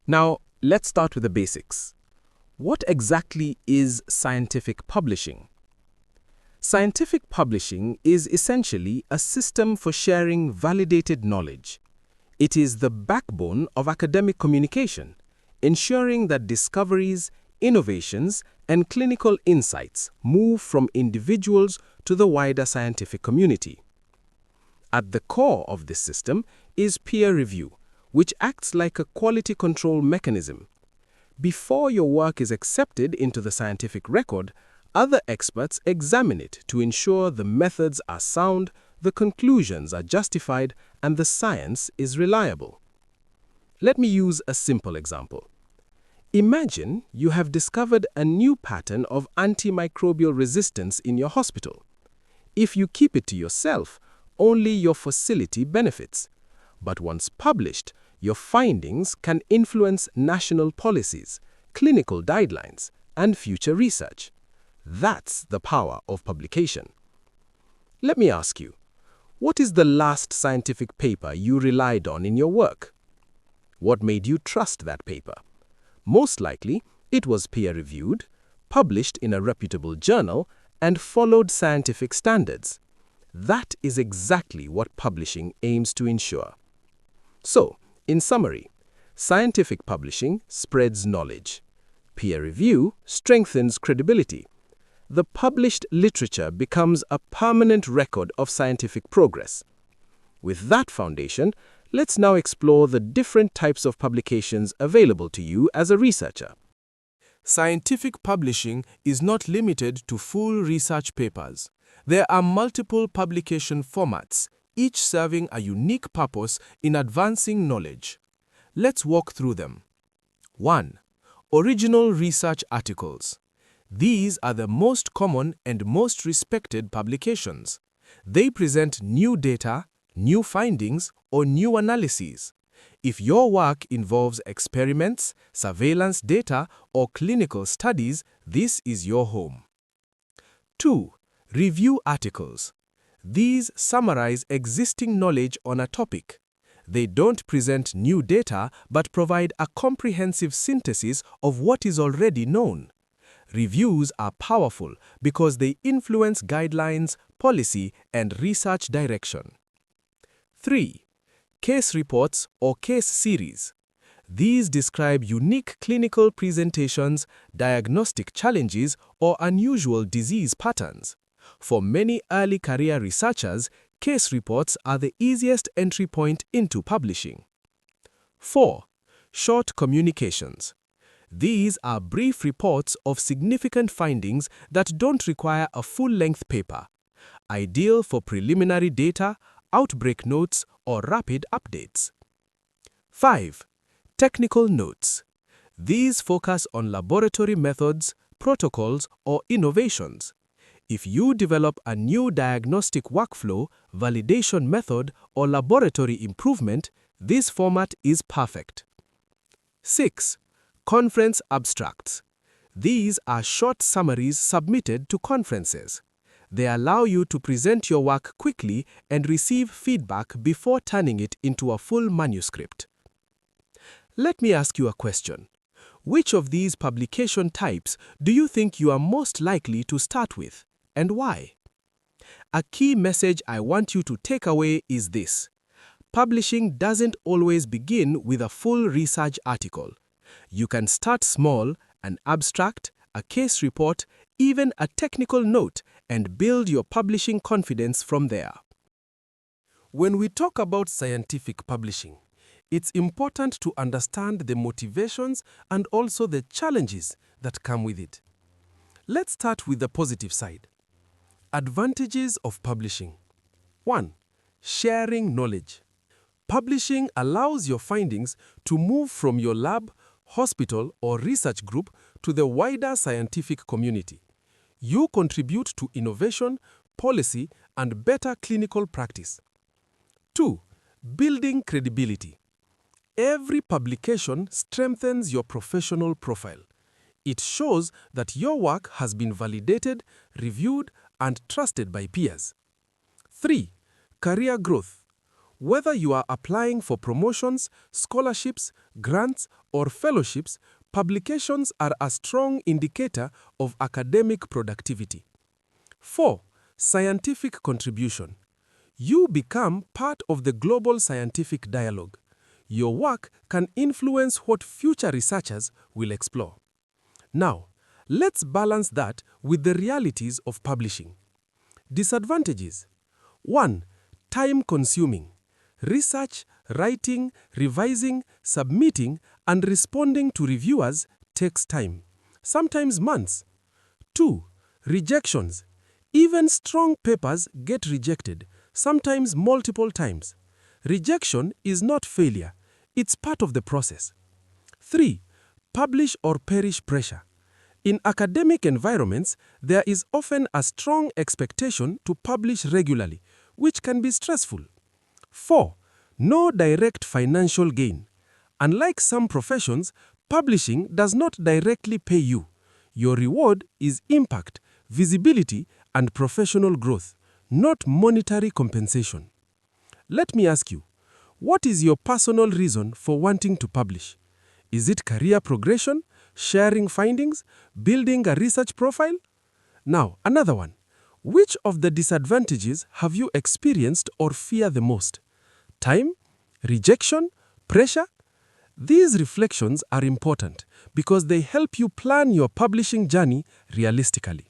Now, let's start with the basics. What exactly is scientific publishing? Scientific publishing is essentially a system for sharing validated knowledge. It is the backbone of academic communication, ensuring that discoveries, innovations, and clinical insights move from individuals to the wider scientific community. At the core of this system is peer review, which acts like a quality control mechanism. Before your work is accepted into the scientific record, other experts examine it to ensure the methods are sound, the conclusions are justified, and the science is reliable. Let me use a simple example. Imagine you have discovered a new pattern of antimicrobial resistance in your hospital. If you keep it to yourself, only your facility benefits. But once published, your findings can influence national policies, clinical guidelines, and future research. That's the power of publication. Let me ask you, what is the last scientific paper you relied on in your work? What made you trust that paper? Most likely, it was peer-reviewed, published in a reputable journal, and followed scientific standards. That is exactly what publishing aims to ensure. So, in summary, scientific publishing spreads knowledge. Peer review strengthens credibility. The published literature becomes a permanent record of scientific progress. With that foundation, let's now explore the different types of publications available to you as a researcher. Scientific publishing is not limited to full research papers. There are multiple publication formats, each serving a unique purpose in advancing knowledge. Let's walk through them. 1. Original research articles. These are the most common and most respected publications. They present new data, new findings, or new analyses. If your work involves experiments, surveillance data, or clinical studies, this is your home. 2. Review articles. These summarize existing knowledge on a topic. They don't present new data but provide a comprehensive synthesis of what is already known. Reviews are powerful because they influence guidelines, policy, and research direction. 3. Case reports or case series. These describe unique clinical presentations, diagnostic challenges, or unusual disease patterns. For many early career researchers, case reports are the easiest entry point into publishing. 4. Short communications. These are brief reports of significant findings that don't require a full-length paper, ideal for preliminary data, outbreak notes, or rapid updates. 5. Technical notes. These focus on laboratory methods, protocols, or innovations. If you develop a new diagnostic workflow, validation method, or laboratory improvement, this format is perfect. 6. Conference abstracts. These are short summaries submitted to conferences. They allow you to present your work quickly and receive feedback before turning it into a full manuscript. Let me ask you a question. Which of these publication types do you think you are most likely to start with, and why? A key message I want you to take away is this. Publishing doesn't always begin with a full research article. You can start small, an abstract, a case report, even a technical note, and build your publishing confidence from there. When we talk about scientific publishing, it's important to understand the motivations and also the challenges that come with it. Let's start with the positive side. Advantages of publishing. 1. Sharing knowledge. Publishing allows your findings to move from your lab, hospital, or research group to the wider scientific community. You contribute to innovation, policy, and better clinical practice. 2. Building credibility. Every publication strengthens your professional profile. It shows that your work has been validated, reviewed, and trusted by peers. 3. Career growth. Whether you are applying for promotions, scholarships, grants, or fellowships, publications are a strong indicator of academic productivity. 4. Scientific contribution. You become part of the global scientific dialogue. Your work can influence what future researchers will explore. Now, let's balance that with the realities of publishing. Disadvantages. 1. Time-consuming. Research, writing, revising, submitting, and responding to reviewers takes time, sometimes months. 2. Rejections. Even strong papers get rejected, sometimes multiple times. Rejection is not failure, it's part of the process. 3. Publish or perish pressure. In academic environments, there is often a strong expectation to publish regularly, which can be stressful. 4. No direct financial gain. Unlike some professions, publishing does not directly pay you. Your reward is impact, visibility, and professional growth, not monetary compensation. Let me ask you, what is your personal reason for wanting to publish? Is it career progression, sharing findings, building a research profile? Now, another one. Which of the disadvantages have you experienced or fear the most? Time? Rejection? Pressure? These reflections are important because they help you plan your publishing journey realistically.